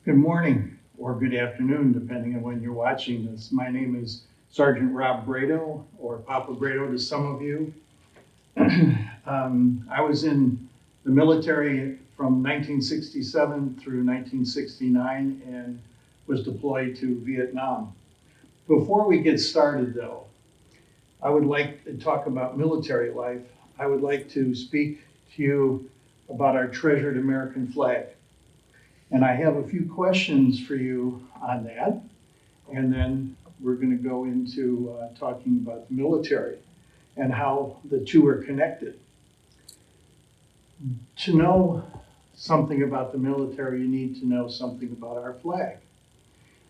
Good morning or good afternoon, depending on when you're watching this. My name is Sergeant Rob Braido, or Papa Braido to some of you. I was in the military from 1967 through 1969 and was deployed to Vietnam. Before we get started though, I would like to talk about military life. I would like to speak to you about our treasured American flag. And I have a few questions for you on that. And then we're going to go into talking about the military and how the two are connected. To know something about the military, you need to know something about our flag.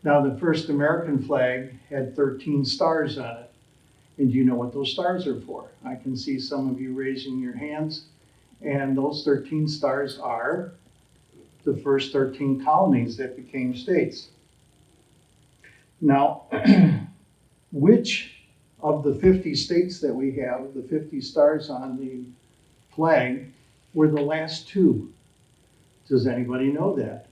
Now, the first American flag had 13 stars on it. And do you know what those stars are for? I can see some of you raising your hands. And those 13 stars are the first 13 colonies that became states. Now, which of the 50 states that we have, the 50 stars on the flag, were the last two? Does anybody know that?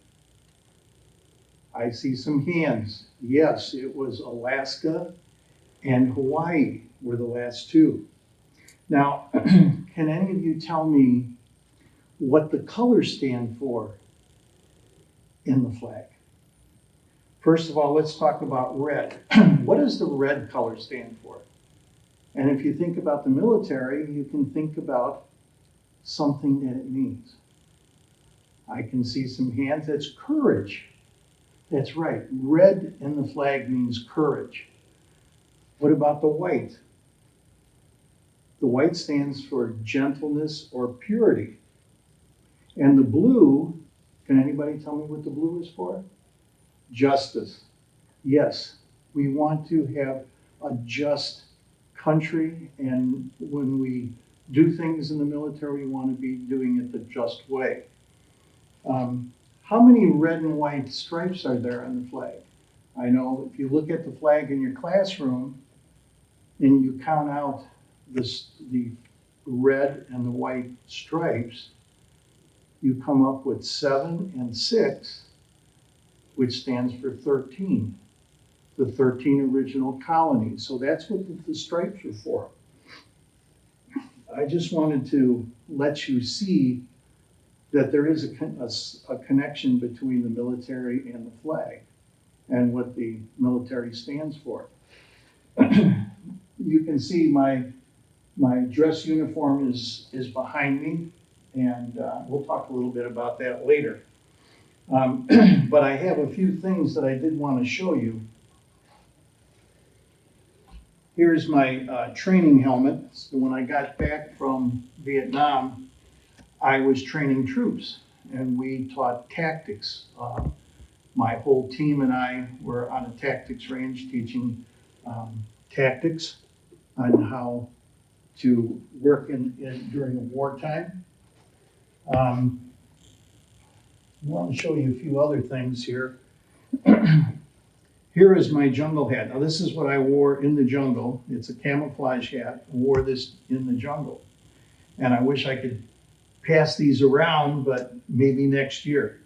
I see some hands. Yes, it was Alaska and Hawaii were the last two. Now, can any of you tell me what the colors stand for in the flag? First of all, let's talk about red. What does the red color stand for? And if you think about the military, you can think about something that it means. I can see some hands. That's courage. That's right. Red in the flag means courage. What about the white? The white stands for gentleness or purity. And the blue, can anybody tell me what the blue is for? Justice. Yes, we want to have a just country, and when we do things in the military, we want to be doing it the just way. How many red and white stripes are there on the flag? I know if you look at the flag in your classroom and you count out the red and the white stripes, you come up with 7 and 6, which stands for 13, the 13 original colonies. So that's what the stripes are for. I just wanted to let you see that there is a connection between the military and the flag and what the military stands for. You can see my dress uniform is behind me, and we'll talk a little bit about that later. But I have a few things that I did want to show you. Here's my training helmet. So when I got back from Vietnam, I was training troops, and we taught tactics. My whole team and I were on a tactics range teaching tactics on how to work during a wartime. I want to show you a few other things here. Here is my jungle hat. Now this is what I wore in the jungle. It's a camouflage hat. I wore this in the jungle. And I wish I could pass these around, but maybe next year.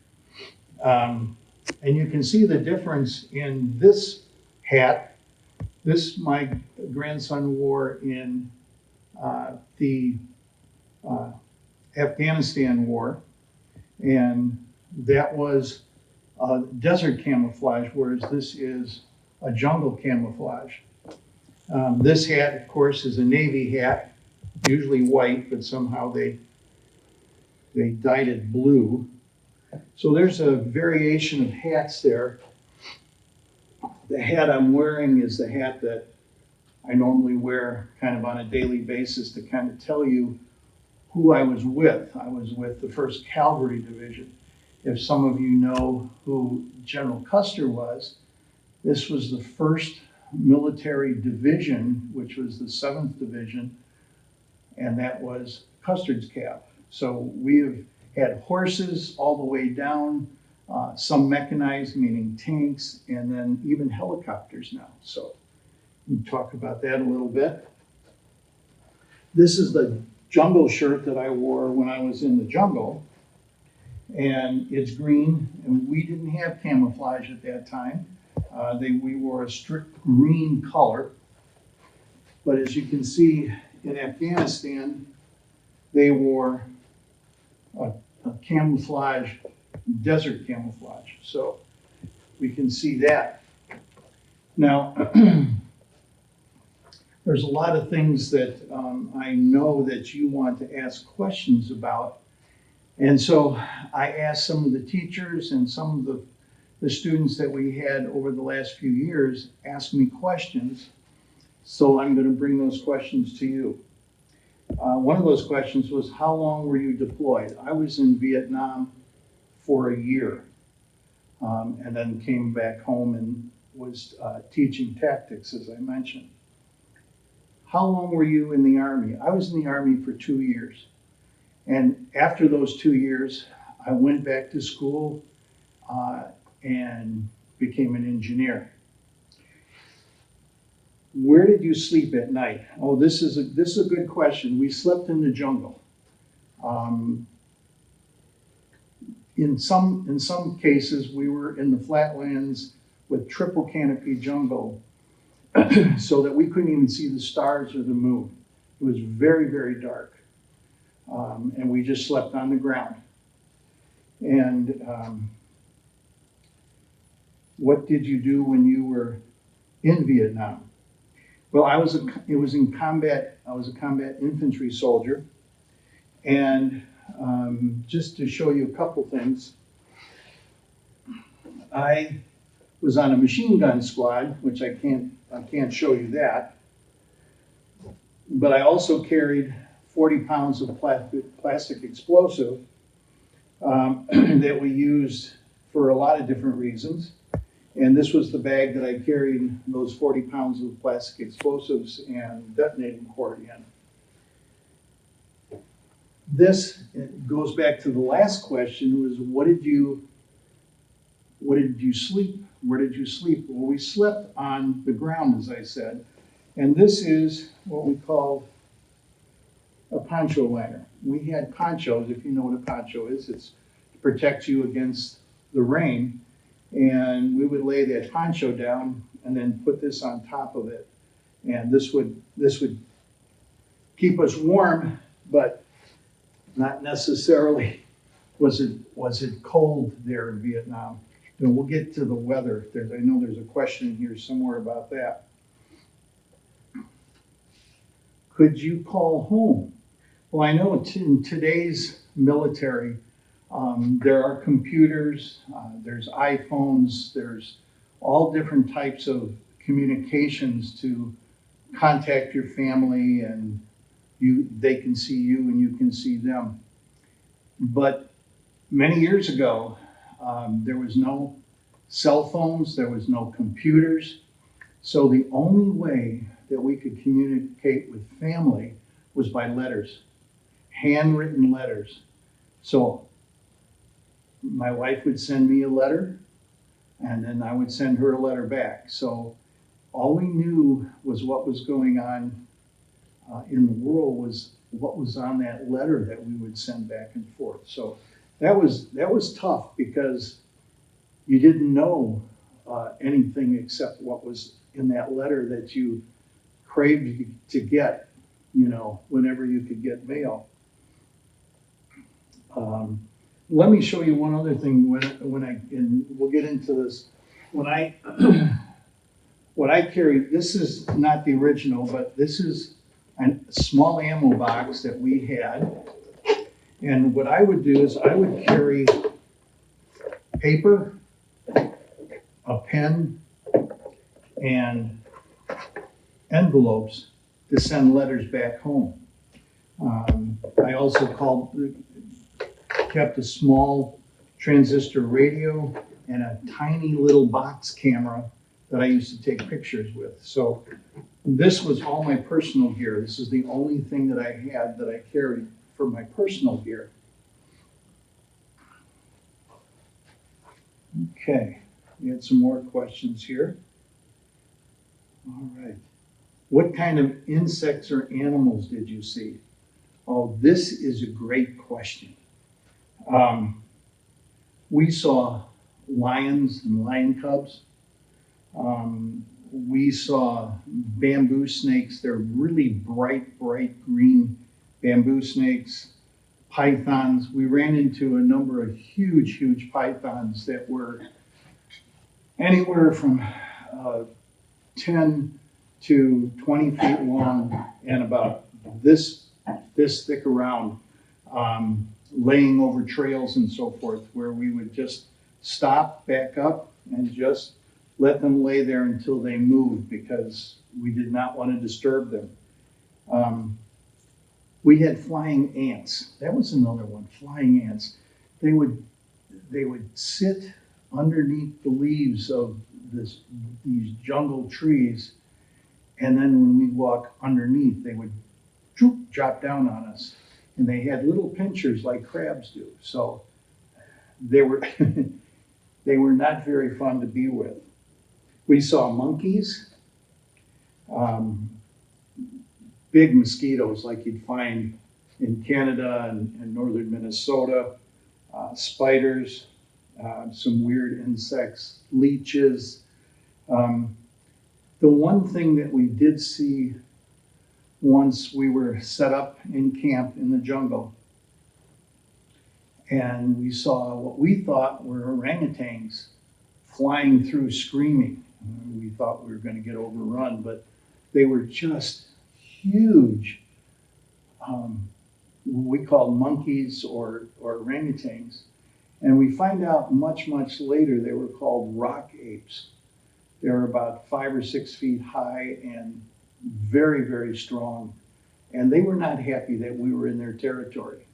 And you can see the difference in this hat. This my grandson wore in the Afghanistan war. And that was desert camouflage, whereas this is a jungle camouflage. This hat, of course, is a Navy hat, usually white, but somehow they dyed it blue. So there's a variation of hats there. The hat I'm wearing is the hat that I normally wear kind of on a daily basis to kind of tell you who I was with. I was with the 1st Cavalry Division. If some of you know who General Custer was, this was the 1st military division, which was the 7th Division, and that was Custer's Cav. So we have had horses all the way down, some mechanized, meaning tanks, and then even helicopters now. So we talk about that a little bit. This is the jungle shirt that I wore when I was in the jungle. and it's green, and we didn't have camouflage at that time. We wore a strict green color, but as you can see in Afghanistan, they wore a camouflage, desert camouflage. So we can see that. Now, there's a lot of things that I know that you want to ask questions about. And so I asked some of the teachers and some of the students that we had over the last few years ask me questions. So I'm going to bring those questions to you. One of those questions was, how long were you deployed? I was in Vietnam for a year, and then came back home and was teaching tactics, as I mentioned. How long were you in the Army? I was in the Army for 2 years. And after those 2 years, I went back to school and became an engineer. Where did you sleep at night? Oh, this is a good question. We slept in the jungle. In some cases, we were in the flatlands with triple canopy jungle so that we couldn't even see the stars or the moon. It was very, very dark. And we just slept on the ground. And what did you do when you were in Vietnam? Well, I was a combat infantry soldier, and just to show you a couple things, I was on a machine gun squad, which I can't show you that, but I also carried 40 pounds of plastic explosive that we used for a lot of different reasons. And this was the bag that I carried those 40 pounds of plastic explosives and detonating cord in. This goes back to the last question, was what did you sleep? Where did you sleep? Well, we slept on the ground, as I said. And this is what we call a poncho liner. We had ponchos, if you know what a poncho is. It's to protect you against the rain. And we would lay that poncho down and then put this on top of it. And this would keep us warm, but not necessarily was it cold there in Vietnam. And we'll get to the weather. I know there's a question in here somewhere about that. Could you call home? Well, I know in today's military, there are computers, there's iPhones, there's all different types of communications to contact your family, and they can see you and you can see them. But many years ago, there was no cell phones, there was no computers. So the only way that we could communicate with family was by letters, handwritten letters. So my wife would send me a letter, and then I would send her a letter back. So all we knew was what was going on in the world was what was on that letter that we would send back and forth. So that was tough because you didn't know anything except what was in that letter that you craved to get, whenever you could get mail. Let me show you one other thing and we'll get into this. What I carried, this is not the original, but this is a small ammo box that we had. And what I would do is I would carry paper, a pen, and envelopes to send letters back home. I also kept a small transistor radio and a tiny little box camera that I used to take pictures with. So this was all my personal gear. This is the only thing that I had that I carried for my personal gear. Okay, we had some more questions here. All right. What kind of insects or animals did you see? Oh, this is a great question. We saw lions and lion cubs. We saw bamboo snakes. They're really bright, bright green bamboo snakes. Pythons. We ran into a number of huge, huge pythons that were anywhere from 10 to 20 feet long and about this thick around, laying over trails and so forth, where we would just stop, back up, and just let them lay there until they moved because we did not want to disturb them. We had flying ants. That was another one, flying ants. They would sit underneath the leaves of these jungle trees, and then when we walk underneath, they would drop down on us. And they had little pinchers like crabs do. So they were they were not very fun to be with. We saw monkeys, big mosquitoes like you'd find in Canada and northern Minnesota, spiders, some weird insects, leeches. The one thing that we did see once we were set up in camp in the jungle, and we saw what we thought were orangutans flying through screaming. We thought we were going to get overrun, but they were just huge. We called monkeys or orangutans. And we find out much, much later they were called rock apes. They were about 5 or 6 feet high and very, very strong. And they were not happy that we were in their territory.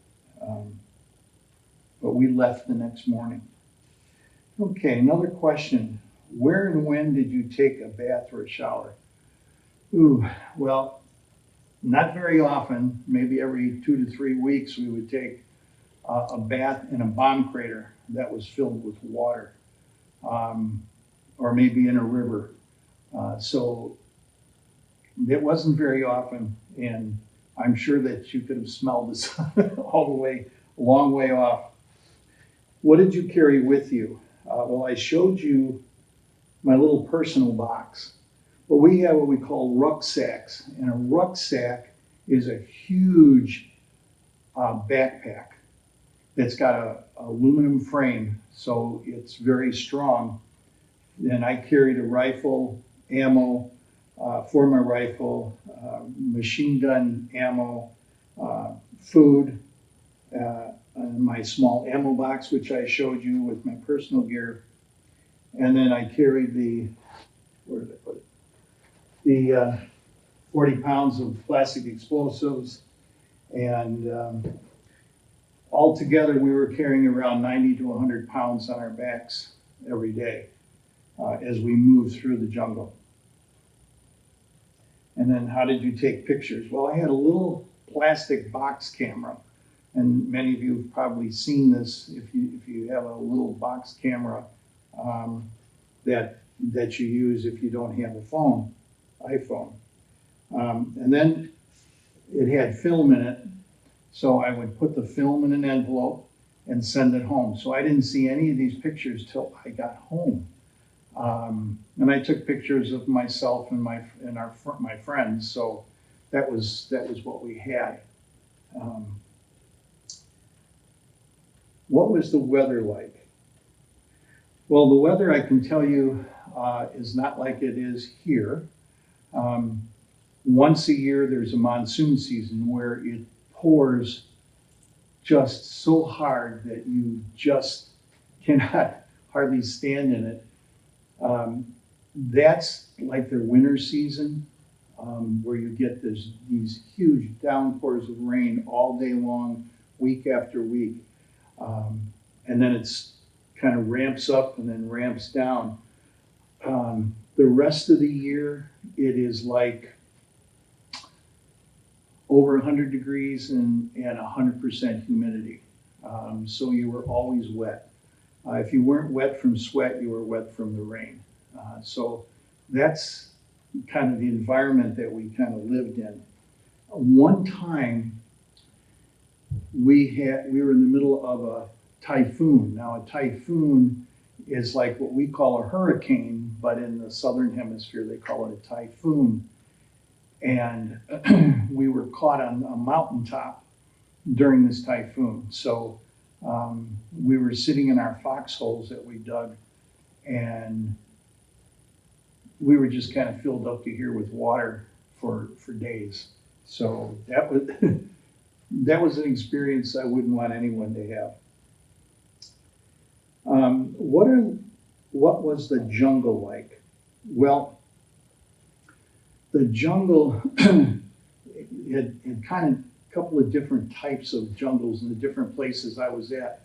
But we left the next morning. Okay, another question. Where and when did you take a bath or a shower? Ooh, well, not very often. Maybe every 2 to 3 weeks we would take a bath in a bomb crater that was filled with water, or maybe in a river. So it wasn't very often, and I'm sure that you could have smelled this all the way, a long way off. What did you carry with you? Well, I showed you my little personal box, but we have what we call rucksacks, and a rucksack is a huge backpack that's got a aluminum frame, so it's very strong. And I carried a rifle, ammo for my rifle, machine gun ammo, food, my small ammo box, which I showed you with my personal gear. And then I carried where did I put it? The 40 pounds of plastic explosives. And altogether, we were carrying around 90 to 100 pounds on our backs every day as we moved through the jungle. And then how did you take pictures? Well, I had a little plastic box camera. And many of you have probably seen this if you have a little box camera that you use if you don't have a iPhone. And then it had film in it, so I would put the film in an envelope and send it home. So I didn't see any of these pictures till I got home. And I took pictures of myself and my friends. So that was what we had. What was the weather like? Well, the weather, I can tell you, is not like it is here. Once a year, there's a monsoon season where it pours just so hard that you just cannot hardly stand in it. That's like their winter season, where you get these huge downpours of rain all day long, week after week. And then it's kind of ramps up and then ramps down. The rest of the year, it is like over 100 degrees and 100% humidity. So you were always wet. If you weren't wet from sweat, you were wet from the rain. So that's kind of the environment that we kind of lived in. One time, we were in the middle of typhoon. Now, a typhoon is like what we call a hurricane, but in the southern hemisphere, they call it a typhoon. And we were caught on a mountaintop during this typhoon. So we were sitting in our foxholes that we dug, and we were just kind of filled up to here with water for days. So that was that was an experience I wouldn't want anyone to have. What was the jungle like? Well, the jungle had kind of a couple of different types of jungles in the different places I was at.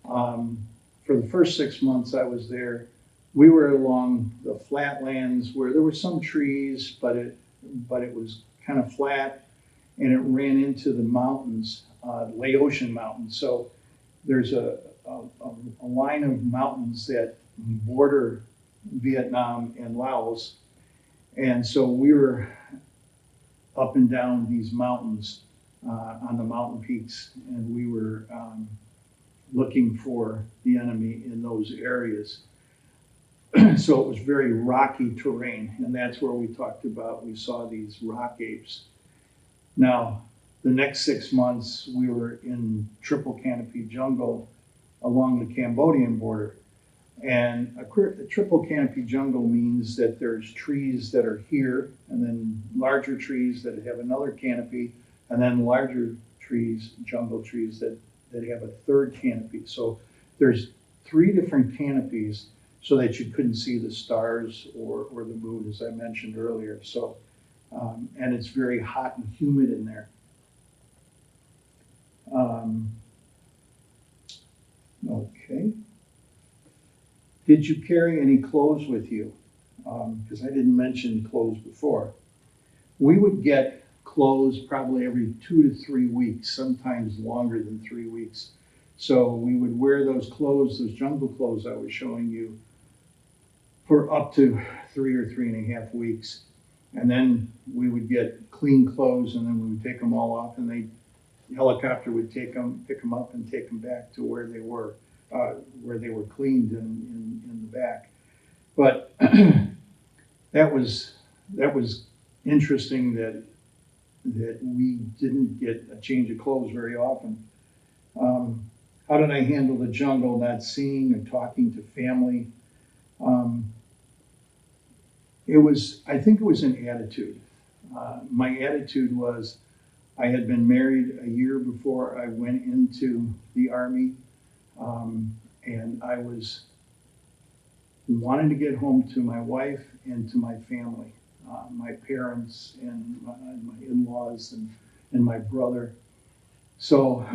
For the first 6 months I was there, we were along the flatlands where there were some trees, but it was kind of flat, and it ran into the mountains, Laotian mountains. So there's a line of mountains that border Vietnam and Laos. And so we were up and down these mountains on the mountain peaks, and we were looking for the enemy in those areas. So it was very rocky terrain, and that's where we talked about, we saw these rock apes. Now, the next 6 months, we were in triple canopy jungle along the Cambodian border. And a triple canopy jungle means that there's trees that are here, and then larger trees that have another canopy, and then larger trees, jungle trees that have a third canopy. So there's 3 different canopies so that you couldn't see the stars or the moon, as I mentioned earlier. So, and it's very hot and humid in there. Okay. Did you carry any clothes with you? Because I didn't mention clothes before. We would get clothes probably every 2 to 3 weeks, sometimes longer than 3 weeks. So we would wear those clothes, those jungle clothes I was showing you, for up to 3 or 3.5 weeks. And then we would get clean clothes, and then we would take them all off, and the helicopter would pick them up and take them back to where they were cleaned in the back. But that was interesting that we didn't get a change of clothes very often. How did I handle the jungle, not seeing or talking to family? I think it was an attitude. My attitude was, I had been married a year before I went into the Army, and I was wanting to get home to my wife and to my family, my parents and my in-laws and my brother. So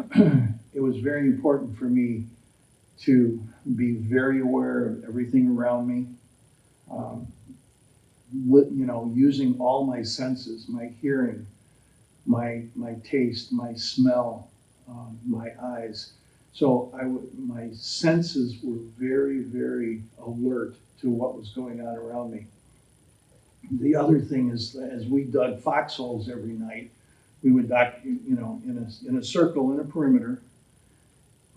it was very important for me to be very aware of everything around me, using all my senses, my hearing, my taste, my smell, my eyes. So my senses were very, very alert to what was going on around me. The other thing is, as we dug foxholes every night, we would in a circle, in a perimeter,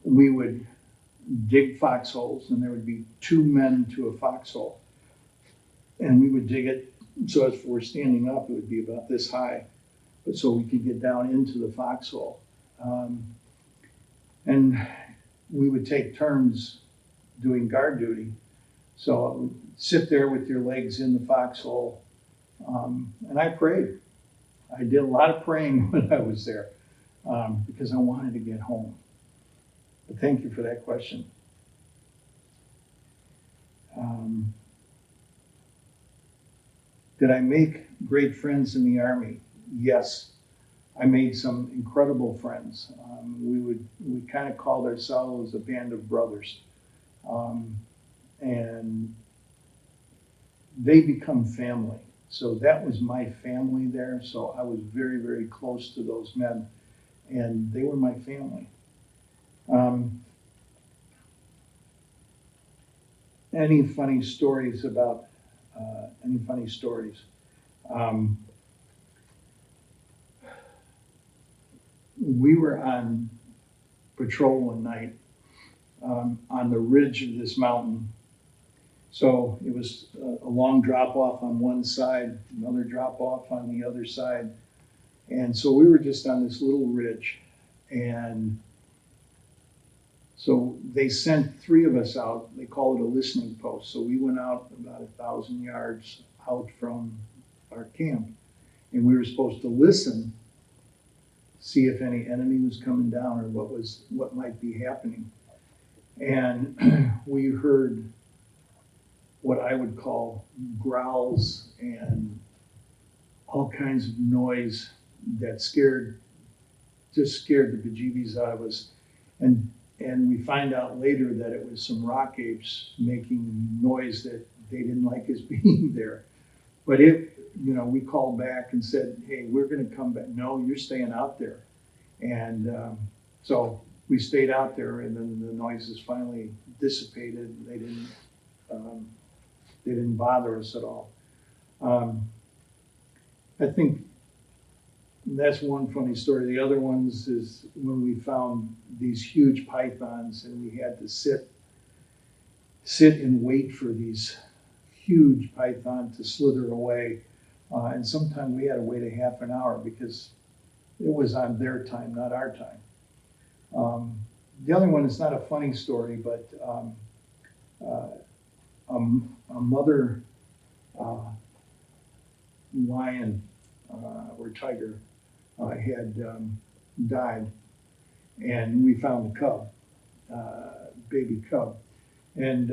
we would dig foxholes, and there would be 2 men to a foxhole. And we would dig it so as we're standing up, it would be about this high, but so we could get down into the foxhole. And we would take turns doing guard duty. So I would sit there with your legs in the foxhole, and I prayed. I did a lot of praying when I was there, because I wanted to get home. But thank you for that question. Did I make great friends in the Army? Yes. I made some incredible friends. We kind of called ourselves a band of brothers. And they become family. So that was my family there. So I was very, very close to those men, and they were my family. Any funny stories? We were on patrol one night, on the ridge of this mountain. So it was a long drop off on one side, another drop off on the other side. And so we were just on this little ridge. And so they sent three of us out. They call it a listening post. So we went out about 1,000 yards out from our camp. And we were supposed to listen, see if any enemy was coming down or what might be happening. And we heard what I would call growls and all kinds of noise that just scared the bejeebies out of us. And we find out later that it was some rock apes making noise that they didn't like us being there. But we called back and said, hey, we're gonna come back. No, you're staying out there. And so we stayed out there, and then the noises finally dissipated. They didn't bother us at all. I think that's one funny story. The other ones is when we found these huge pythons and we had to sit and wait for these huge python to slither away. And sometimes we had to wait a half an hour because it was on their time, not our time. The other one is not a funny story, but a mother lion or tiger had died, and we found the cub, baby cub. And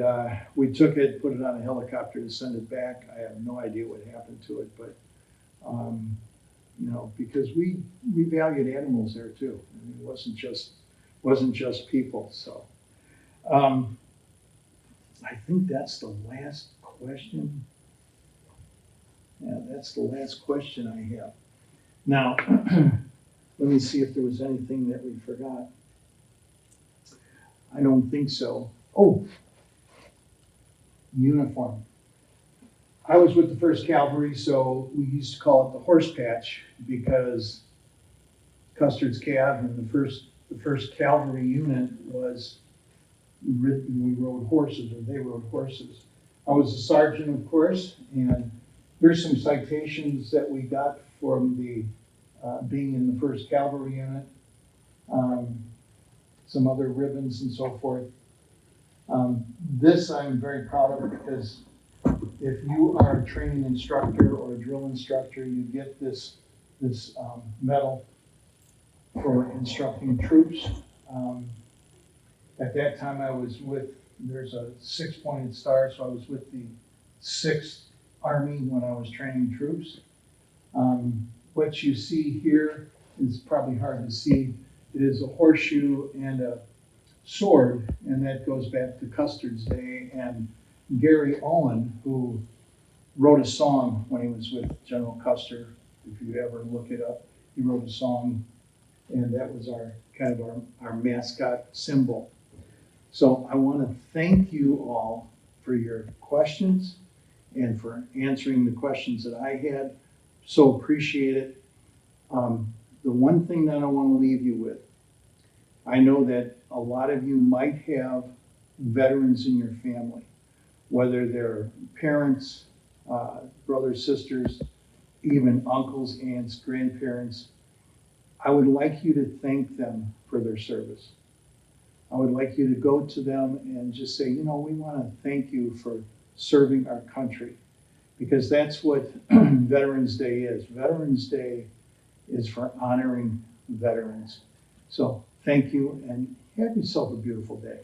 we took it, put it on a helicopter to send it back. I have no idea what happened to it, but because we valued animals there too. I mean, it wasn't just people. So I think that's the last question. Yeah, that's the last question I have. Now, let me see if there was anything that we forgot. I don't think so. Oh, uniform. I was with the 1st Cavalry, so we used to call it the horse patch because Custer's Cav and the first Cavalry unit was written, we rode horses, or they rode horses. I was a sergeant, of course, and there's some citations that we got from the being in the 1st Cavalry unit, some other ribbons and so forth. This I'm very proud of because if you are a training instructor or a drill instructor, you get this medal for instructing troops. At that time I was there's a 6-pointed star, so I was with the 6th Army when I was training troops. What you see here is probably hard to see. It is a horseshoe and a sword, and that goes back to Custer's day. And Gary Owen, who wrote a song when he was with General Custer, if you ever look it up, he wrote a song, and that was our mascot symbol. So I want to thank you all for your questions and for answering the questions that I had. So appreciate it. The one thing that I want to leave you with, I know that a lot of you might have veterans in your family, whether they're parents, brothers, sisters, even uncles, aunts, grandparents. I would like you to thank them for their service. I would like you to go to them and just say, we want to thank you for serving our country, because that's what Veterans Day is. Veterans Day is for honoring veterans. So thank you, and have yourself a beautiful day.